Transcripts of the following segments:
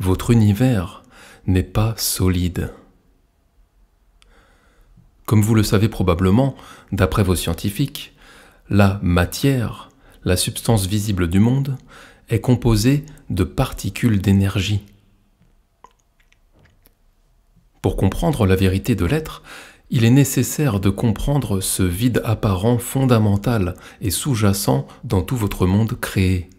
Votre univers n'est pas solide. Comme vous le savez probablement, d'après vos scientifiques, la matière, la substance visible du monde, est composée de particules d'énergie. Pour comprendre la vérité de l'être, il est nécessaire de comprendre ce vide apparent fondamental et sous-jacent dans tout votre monde créé.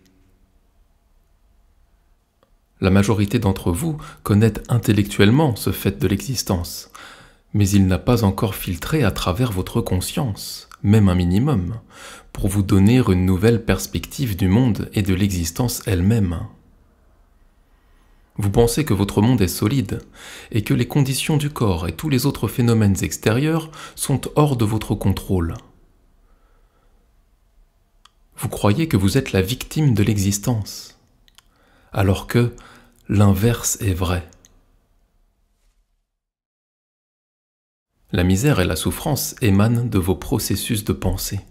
La majorité d'entre vous connaît intellectuellement ce fait de l'existence, mais il n'a pas encore filtré à travers votre conscience, même un minimum, pour vous donner une nouvelle perspective du monde et de l'existence elle-même. Vous pensez que votre monde est solide, et que les conditions du corps et tous les autres phénomènes extérieurs sont hors de votre contrôle. Vous croyez que vous êtes la victime de l'existence, alors que l'inverse est vrai. La misère et la souffrance émanent de vos processus de pensée.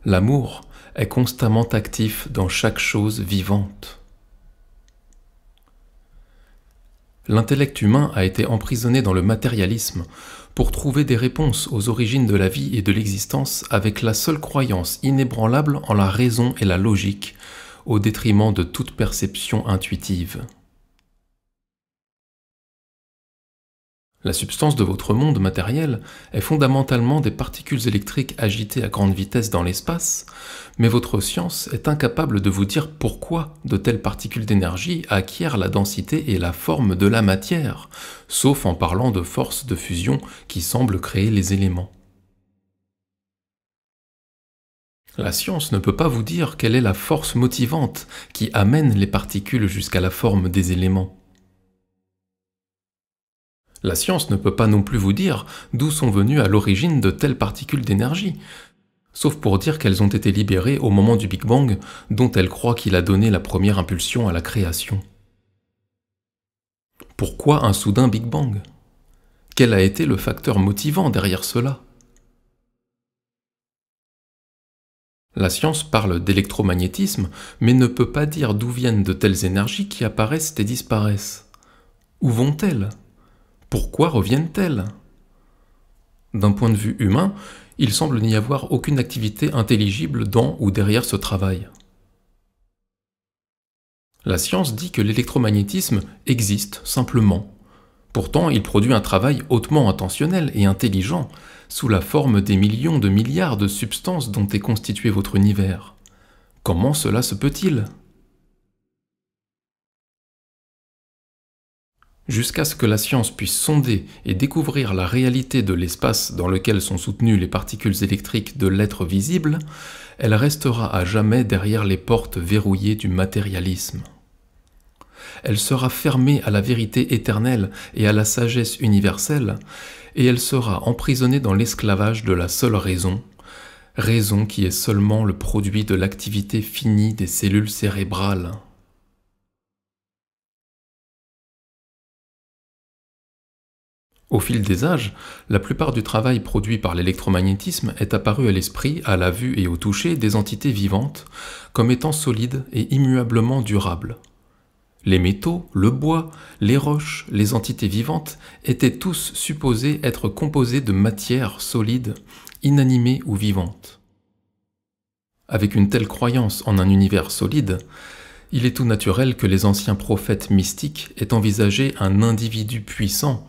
L'amour est constamment actif dans chaque chose vivante. L'intellect humain a été emprisonné dans le matérialisme pour trouver des réponses aux origines de la vie et de l'existence avec la seule croyance inébranlable en la raison et la logique, au détriment de toute perception intuitive. La substance de votre monde matériel est fondamentalement des particules électriques agitées à grande vitesse dans l'espace, mais votre science est incapable de vous dire pourquoi de telles particules d'énergie acquièrent la densité et la forme de la matière, sauf en parlant de forces de fusion qui semblent créer les éléments. La science ne peut pas vous dire quelle est la force motivante qui amène les particules jusqu'à la forme des éléments. La science ne peut pas non plus vous dire d'où sont venues à l'origine de telles particules d'énergie, sauf pour dire qu'elles ont été libérées au moment du Big Bang, dont elle croit qu'il a donné la première impulsion à la création. Pourquoi un soudain Big Bang? Quel a été le facteur motivant derrière cela? La science parle d'électromagnétisme, mais ne peut pas dire d'où viennent de telles énergies qui apparaissent et disparaissent. Où vont-elles? Pourquoi reviennent-elles? D'un point de vue humain, il semble n'y avoir aucune activité intelligible dans ou derrière ce travail. La science dit que l'électromagnétisme existe simplement. Pourtant, il produit un travail hautement intentionnel et intelligent, sous la forme des millions de milliards de substances dont est constitué votre univers. Comment cela se peut-il? Jusqu'à ce que la science puisse sonder et découvrir la réalité de l'espace dans lequel sont soutenues les particules électriques de l'être visible, elle restera à jamais derrière les portes verrouillées du matérialisme. Elle sera fermée à la vérité éternelle et à la sagesse universelle, et elle sera emprisonnée dans l'esclavage de la seule raison, raison qui est seulement le produit de l'activité finie des cellules cérébrales. Au fil des âges, la plupart du travail produit par l'électromagnétisme est apparu à l'esprit, à la vue et au toucher des entités vivantes, comme étant solides et immuablement durables. Les métaux, le bois, les roches, les entités vivantes étaient tous supposés être composés de matière solide, inanimée ou vivante. Avec une telle croyance en un univers solide, il est tout naturel que les anciens prophètes mystiques aient envisagé un individu puissant,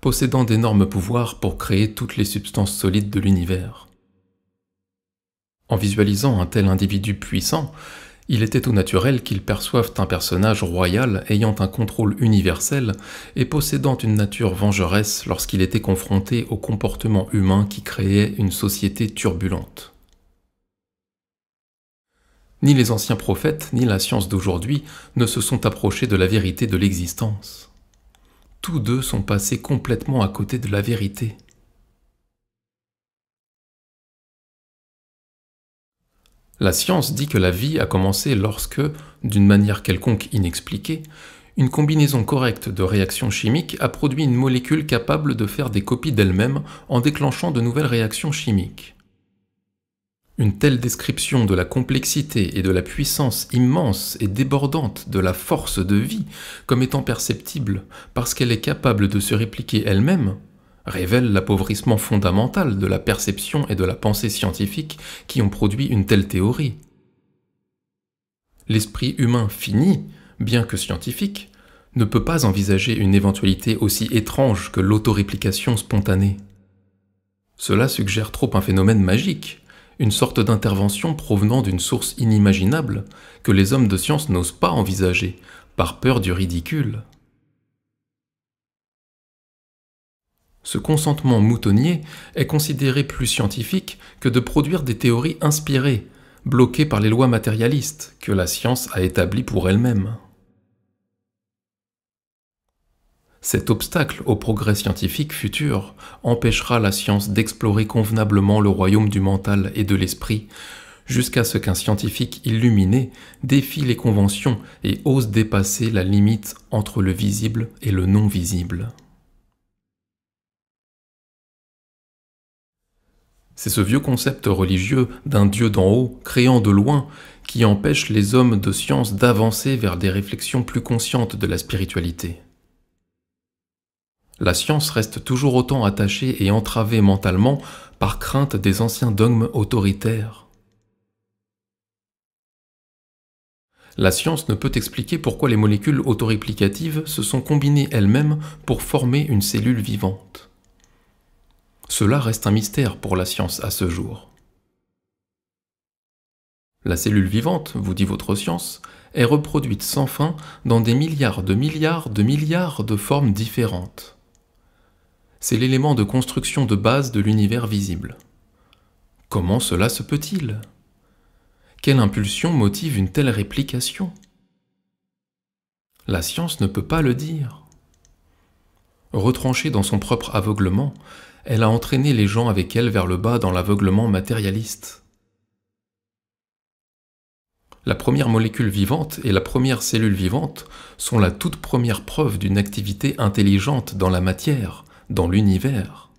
possédant d'énormes pouvoirs pour créer toutes les substances solides de l'univers. En visualisant un tel individu puissant, il était tout naturel qu'ils perçoivent un personnage royal ayant un contrôle universel et possédant une nature vengeresse lorsqu'il était confronté au comportement humain qui créait une société turbulente. Ni les anciens prophètes, ni la science d'aujourd'hui ne se sont approchés de la vérité de l'existence. Tous deux sont passés complètement à côté de la vérité. La science dit que la vie a commencé lorsque, d'une manière quelconque inexpliquée, une combinaison correcte de réactions chimiques a produit une molécule capable de faire des copies d'elle-même en déclenchant de nouvelles réactions chimiques. Une telle description de la complexité et de la puissance immense et débordante de la force de vie comme étant perceptible parce qu'elle est capable de se répliquer elle-même révèle l'appauvrissement fondamental de la perception et de la pensée scientifique qui ont produit une telle théorie. L'esprit humain fini, bien que scientifique, ne peut pas envisager une éventualité aussi étrange que l'autoréplication spontanée. Cela suggère trop un phénomène magique, une sorte d'intervention provenant d'une source inimaginable que les hommes de science n'osent pas envisager, par peur du ridicule. Ce consentement moutonnier est considéré plus scientifique que de produire des théories inspirées, bloquées par les lois matérialistes que la science a établies pour elle-même. Cet obstacle au progrès scientifique futur empêchera la science d'explorer convenablement le royaume du mental et de l'esprit, jusqu'à ce qu'un scientifique illuminé défie les conventions et ose dépasser la limite entre le visible et le non-visible. C'est ce vieux concept religieux d'un Dieu d'en haut, créant de loin, qui empêche les hommes de science d'avancer vers des réflexions plus conscientes de la spiritualité. La science reste toujours autant attachée et entravée mentalement par crainte des anciens dogmes autoritaires. La science ne peut expliquer pourquoi les molécules autoréplicatives se sont combinées elles-mêmes pour former une cellule vivante. Cela reste un mystère pour la science à ce jour. La cellule vivante, vous dit votre science, est reproduite sans fin dans des milliards de formes différentes. C'est l'élément de construction de base de l'univers visible. Comment cela se peut-il? Quelle impulsion motive une telle réplication? La science ne peut pas le dire. Retranchée dans son propre aveuglement, elle a entraîné les gens avec elle vers le bas dans l'aveuglement matérialiste. La première molécule vivante et la première cellule vivante sont la toute première preuve d'une activité intelligente dans la matière, dans l'univers.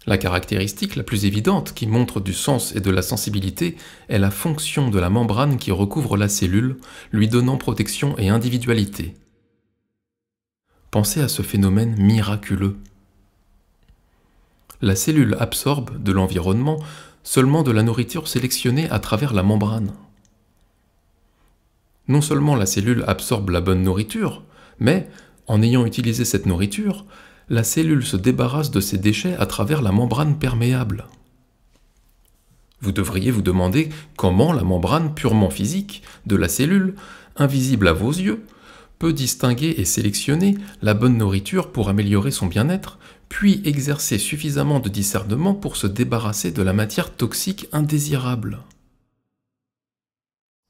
La caractéristique la plus évidente qui montre du sens et de la sensibilité est la fonction de la membrane qui recouvre la cellule, lui donnant protection et individualité. Pensez à ce phénomène miraculeux. La cellule absorbe de l'environnement seulement de la nourriture sélectionnée à travers la membrane. Non seulement la cellule absorbe la bonne nourriture, mais, en ayant utilisé cette nourriture, la cellule se débarrasse de ses déchets à travers la membrane perméable. Vous devriez vous demander comment la membrane purement physique de la cellule, invisible à vos yeux, peut distinguer et sélectionner la bonne nourriture pour améliorer son bien-être, puis exercer suffisamment de discernement pour se débarrasser de la matière toxique indésirable.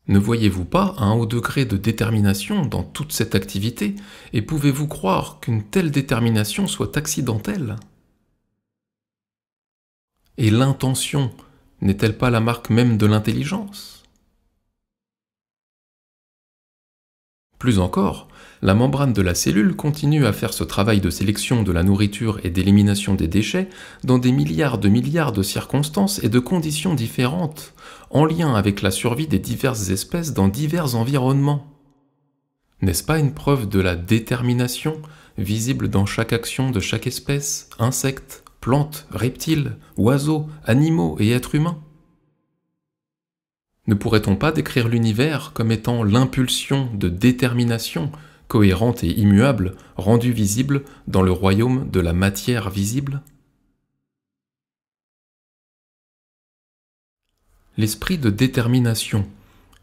Ne voyez-vous pas un haut degré de détermination dans toute cette activité, et pouvez-vous croire qu'une telle détermination soit accidentelle? Et l'intention n'est-elle pas la marque même de l'intelligence? Plus encore, la membrane de la cellule continue à faire ce travail de sélection de la nourriture et d'élimination des déchets dans des milliards de circonstances et de conditions différentes, en lien avec la survie des diverses espèces dans divers environnements. N'est-ce pas une preuve de la détermination visible dans chaque action de chaque espèce, insectes, plantes, reptiles, oiseaux, animaux et êtres humains? Ne pourrait-on pas décrire l'univers comme étant l'impulsion de détermination cohérente et immuable, rendue visible dans le royaume de la matière visible? L'esprit de détermination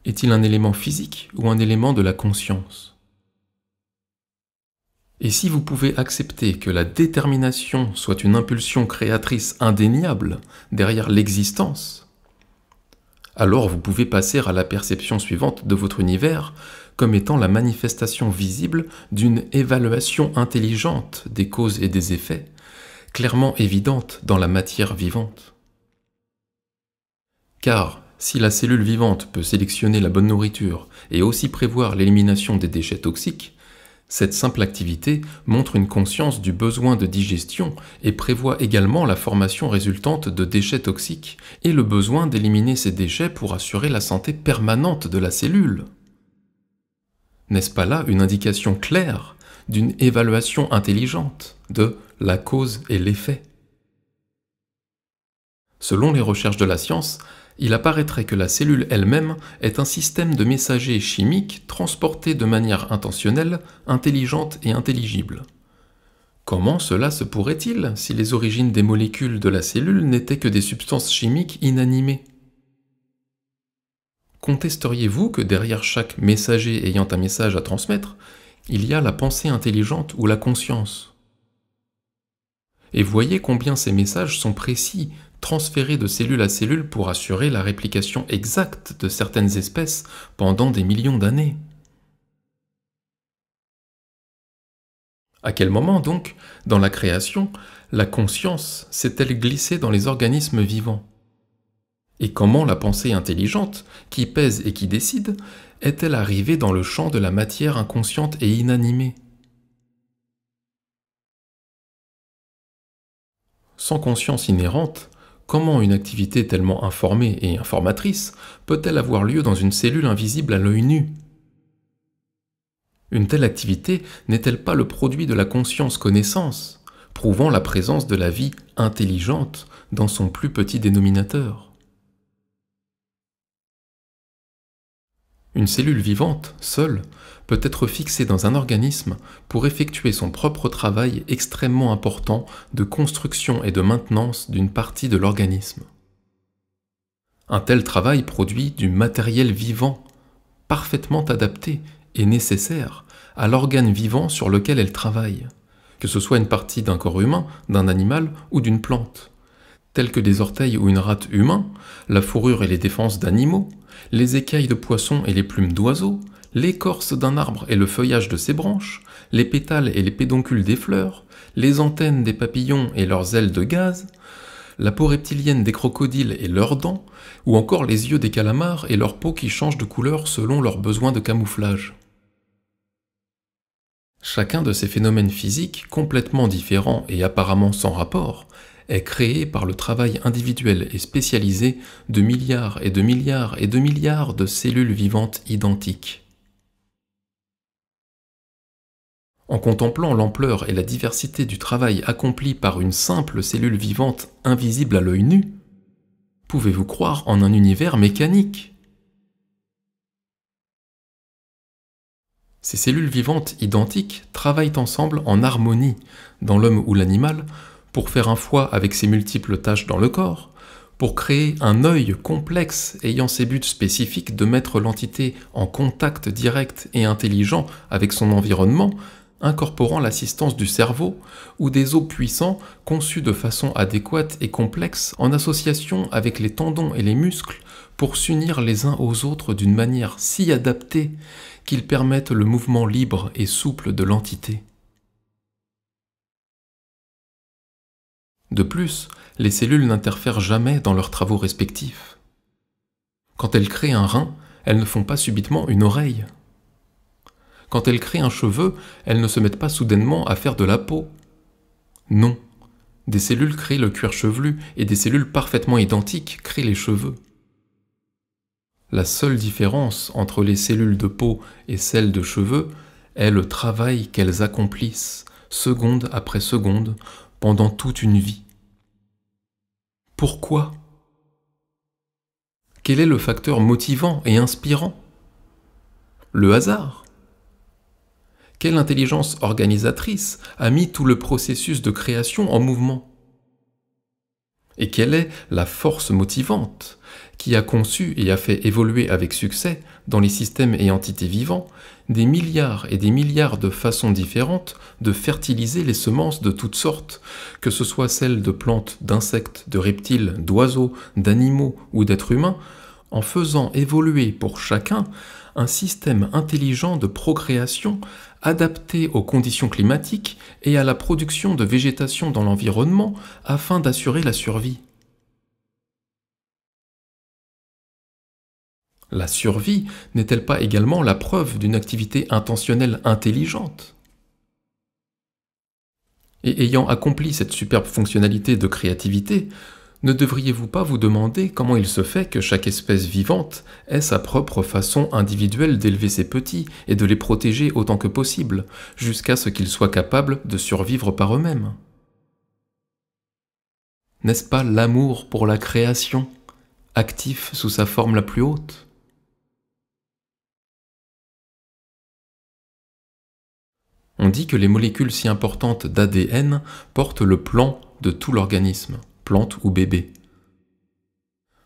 est-il un élément physique ou un élément de la conscience? Et si vous pouvez accepter que la détermination soit une impulsion créatrice indéniable derrière l'existence, alors vous pouvez passer à la perception suivante de votre univers comme étant la manifestation visible d'une évaluation intelligente des causes et des effets, clairement évidente dans la matière vivante. Car si la cellule vivante peut sélectionner la bonne nourriture et aussi prévoir l'élimination des déchets toxiques, Cette simple activité montre une conscience du besoin de digestion et prévoit également la formation résultante de déchets toxiques et le besoin d'éliminer ces déchets pour assurer la santé permanente de la cellule. N'est-ce pas là une indication claire d'une évaluation intelligente de la cause et l'effet? Selon les recherches de la science, il apparaîtrait que la cellule elle-même est un système de messagers chimiques transportés de manière intentionnelle, intelligente et intelligible. Comment cela se pourrait-il si les origines des molécules de la cellule n'étaient que des substances chimiques inanimées? Contesteriez-vous que derrière chaque messager ayant un message à transmettre, il y a la pensée intelligente ou la conscience? Et voyez combien ces messages sont précis, transférés de cellule à cellule pour assurer la réplication exacte de certaines espèces pendant des millions d'années. À quel moment donc, dans la création, la conscience s'est-elle glissée dans les organismes vivants? Et comment la pensée intelligente, qui pèse et qui décide, est-elle arrivée dans le champ de la matière inconsciente et inanimée? Sans conscience inhérente, comment une activité tellement informée et informatrice peut-elle avoir lieu dans une cellule invisible à l'œil nu? Une telle activité n'est-elle pas le produit de la conscience-connaissance, prouvant la présence de la vie intelligente dans son plus petit dénominateur? Une cellule vivante, seule, peut être fixée dans un organisme pour effectuer son propre travail extrêmement important de construction et de maintenance d'une partie de l'organisme. Un tel travail produit du matériel vivant, parfaitement adapté et nécessaire à l'organe vivant sur lequel elle travaille, que ce soit une partie d'un corps humain, d'un animal ou d'une plante, tels que des orteils ou une rate humain, la fourrure et les défenses d'animaux, les écailles de poissons et les plumes d'oiseaux, l'écorce d'un arbre et le feuillage de ses branches, les pétales et les pédoncules des fleurs, les antennes des papillons et leurs ailes de gaz, la peau reptilienne des crocodiles et leurs dents, ou encore les yeux des calamars et leur peau qui change de couleur selon leurs besoins de camouflage. Chacun de ces phénomènes physiques complètement différents et apparemment sans rapport est créé par le travail individuel et spécialisé de milliards et de milliards et de milliards de cellules vivantes identiques. En contemplant l'ampleur et la diversité du travail accompli par une simple cellule vivante invisible à l'œil nu, pouvez-vous croire en un univers mécanique? Ces cellules vivantes identiques travaillent ensemble en harmonie, dans l'homme ou l'animal, pour faire un foie avec ses multiples tâches dans le corps, pour créer un œil complexe ayant ses buts spécifiques de mettre l'entité en contact direct et intelligent avec son environnement, incorporant l'assistance du cerveau, ou des os puissants conçus de façon adéquate et complexe en association avec les tendons et les muscles pour s'unir les uns aux autres d'une manière si adaptée qu'ils permettent le mouvement libre et souple de l'entité. De plus, les cellules n'interfèrent jamais dans leurs travaux respectifs. Quand elles créent un rein, elles ne font pas subitement une oreille. Quand elles créent un cheveu, elles ne se mettent pas soudainement à faire de la peau. Non, des cellules créent le cuir chevelu et des cellules parfaitement identiques créent les cheveux. La seule différence entre les cellules de peau et celles de cheveux est le travail qu'elles accomplissent, seconde après seconde, pendant toute une vie. Pourquoi? Quel est le facteur motivant et inspirant? Le hasard? Quelle intelligence organisatrice a mis tout le processus de création en mouvement? Et quelle est la force motivante qui a conçu et a fait évoluer avec succès, dans les systèmes et entités vivants, des milliards et des milliards de façons différentes de fertiliser les semences de toutes sortes, que ce soit celles de plantes, d'insectes, de reptiles, d'oiseaux, d'animaux ou d'êtres humains, en faisant évoluer pour chacun un système intelligent de procréation adapté aux conditions climatiques et à la production de végétation dans l'environnement afin d'assurer la survie. La survie n'est-elle pas également la preuve d'une activité intentionnelle intelligente? Et ayant accompli cette superbe fonctionnalité de créativité, ne devriez-vous pas vous demander comment il se fait que chaque espèce vivante ait sa propre façon individuelle d'élever ses petits et de les protéger autant que possible, jusqu'à ce qu'ils soient capables de survivre par eux-mêmes? N'est-ce pas l'amour pour la création, actif sous sa forme la plus haute? On dit que les molécules si importantes d'ADN portent le plan de tout l'organisme, plante ou bébé.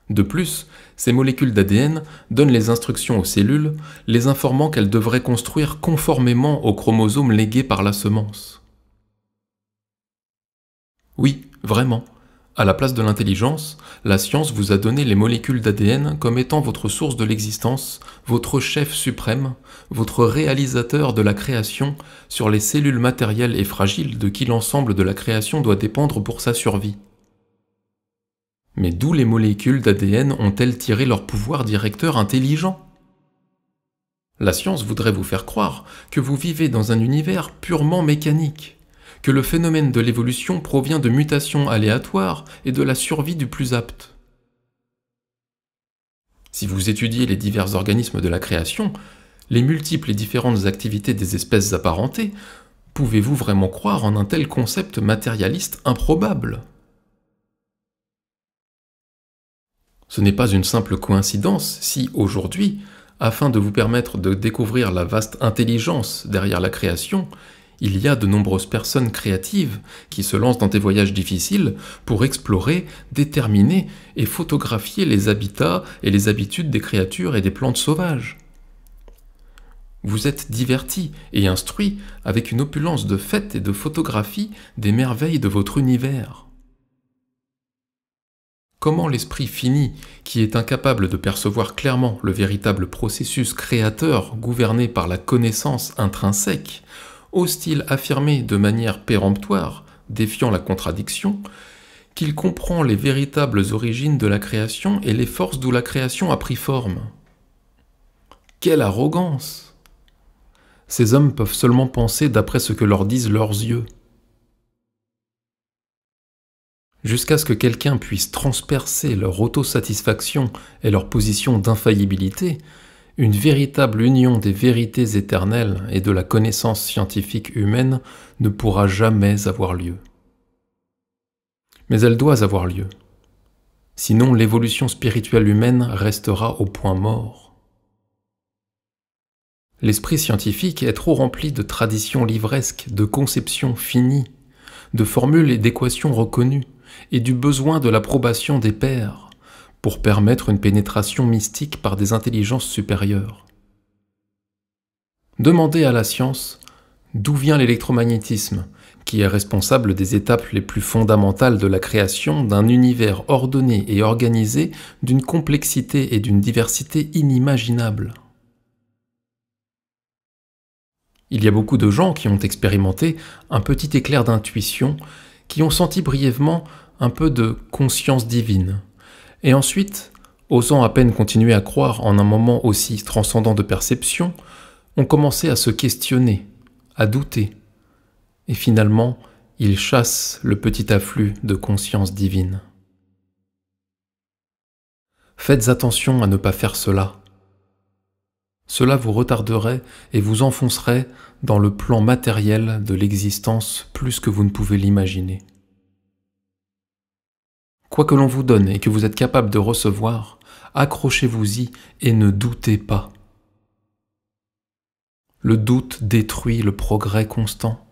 De plus, ces molécules d'ADN donnent les instructions aux cellules, les informant qu'elles devraient construire conformément aux chromosomes légués par la semence. Oui, vraiment. À la place de l'intelligence, la science vous a donné les molécules d'ADN comme étant votre source de l'existence, votre chef suprême, votre réalisateur de la création sur les cellules matérielles et fragiles de qui l'ensemble de la création doit dépendre pour sa survie. Mais d'où les molécules d'ADN ont-elles tiré leur pouvoir directeur intelligent? La science voudrait vous faire croire que vous vivez dans un univers purement mécanique, que le phénomène de l'évolution provient de mutations aléatoires et de la survie du plus apte. Si vous étudiez les divers organismes de la création, les multiples et différentes activités des espèces apparentées, pouvez-vous vraiment croire en un tel concept matérialiste improbable? Ce n'est pas une simple coïncidence si, aujourd'hui, afin de vous permettre de découvrir la vaste intelligence derrière la création, il y a de nombreuses personnes créatives qui se lancent dans des voyages difficiles pour explorer, déterminer et photographier les habitats et les habitudes des créatures et des plantes sauvages. Vous êtes divertis et instruits avec une opulence de fêtes et de photographies des merveilles de votre univers. Comment l'esprit fini, qui est incapable de percevoir clairement le véritable processus créateur gouverné par la connaissance intrinsèque, ose-t-il affirmer de manière péremptoire, défiant la contradiction, qu'il comprend les véritables origines de la création et les forces d'où la création a pris forme? Quelle arrogance! Ces hommes peuvent seulement penser d'après ce que leur disent leurs yeux. Jusqu'à ce que quelqu'un puisse transpercer leur autosatisfaction et leur position d'infaillibilité, une véritable union des vérités éternelles et de la connaissance scientifique humaine ne pourra jamais avoir lieu. Mais elle doit avoir lieu. Sinon, l'évolution spirituelle humaine restera au point mort. L'esprit scientifique est trop rempli de traditions livresques, de conceptions finies, de formules et d'équations reconnues, et du besoin de l'approbation des pairs, pour permettre une pénétration mystique par des intelligences supérieures. Demandez à la science d'où vient l'électromagnétisme, qui est responsable des étapes les plus fondamentales de la création d'un univers ordonné et organisé d'une complexité et d'une diversité inimaginables. Il y a beaucoup de gens qui ont expérimenté un petit éclair d'intuition, qui ont senti brièvement un peu de conscience divine, et ensuite, osant à peine continuer à croire en un moment aussi transcendant de perception, ont commencé à se questionner, à douter, et finalement, ils chassent le petit afflux de conscience divine. Faites attention à ne pas faire cela. Cela vous retarderait et vous enfoncerait dans le plan matériel de l'existence plus que vous ne pouvez l'imaginer. Quoi que l'on vous donne et que vous êtes capable de recevoir, accrochez-vous-y et ne doutez pas. Le doute détruit le progrès constant,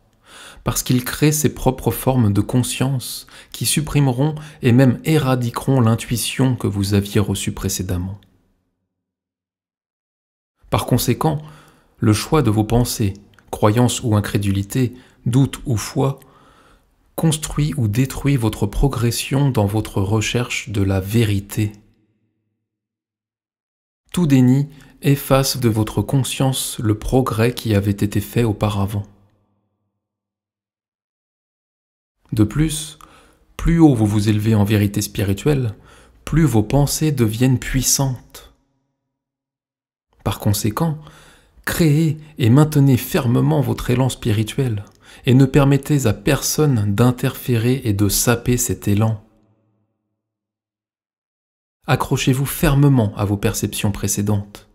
parce qu'il crée ses propres formes de conscience qui supprimeront et même éradiqueront l'intuition que vous aviez reçue précédemment. Par conséquent, le choix de vos pensées, croyances ou incrédulité, doute ou foi, construit ou détruit votre progression dans votre recherche de la vérité. Tout déni efface de votre conscience le progrès qui avait été fait auparavant. De plus, plus haut vous vous élevez en vérité spirituelle, plus vos pensées deviennent puissantes. Par conséquent, créez et maintenez fermement votre élan spirituel, et ne permettez à personne d'interférer et de saper cet élan. Accrochez-vous fermement à vos perceptions précédentes.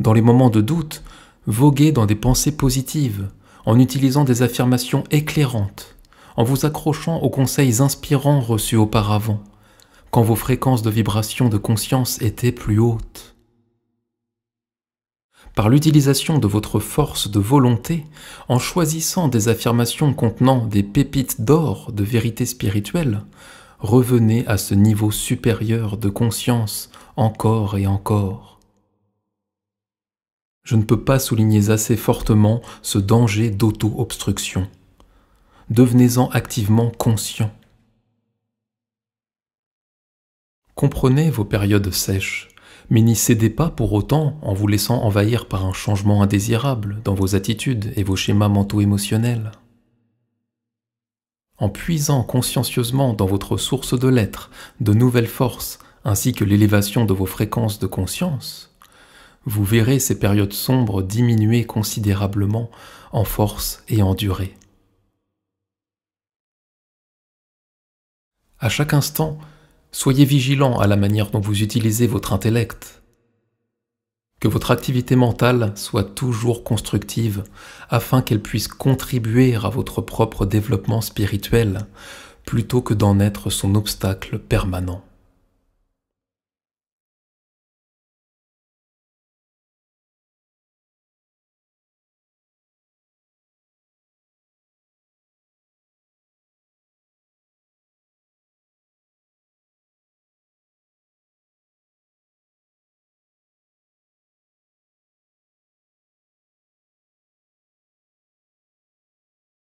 Dans les moments de doute, voguez dans des pensées positives, en utilisant des affirmations éclairantes, en vous accrochant aux conseils inspirants reçus auparavant, quand vos fréquences de vibration de conscience étaient plus hautes. Par l'utilisation de votre force de volonté, en choisissant des affirmations contenant des pépites d'or de vérité spirituelle, revenez à ce niveau supérieur de conscience encore et encore. Je ne peux pas souligner assez fortement ce danger d'auto-obstruction. Devenez-en activement conscient. Comprenez vos périodes sèches, mais n'y cédez pas pour autant en vous laissant envahir par un changement indésirable dans vos attitudes et vos schémas mentaux émotionnels. En puisant consciencieusement dans votre source de l'être de nouvelles forces ainsi que l'élévation de vos fréquences de conscience, vous verrez ces périodes sombres diminuer considérablement en force et en durée. À chaque instant, soyez vigilant à la manière dont vous utilisez votre intellect. Que votre activité mentale soit toujours constructive afin qu'elle puisse contribuer à votre propre développement spirituel plutôt que d'en être son obstacle permanent.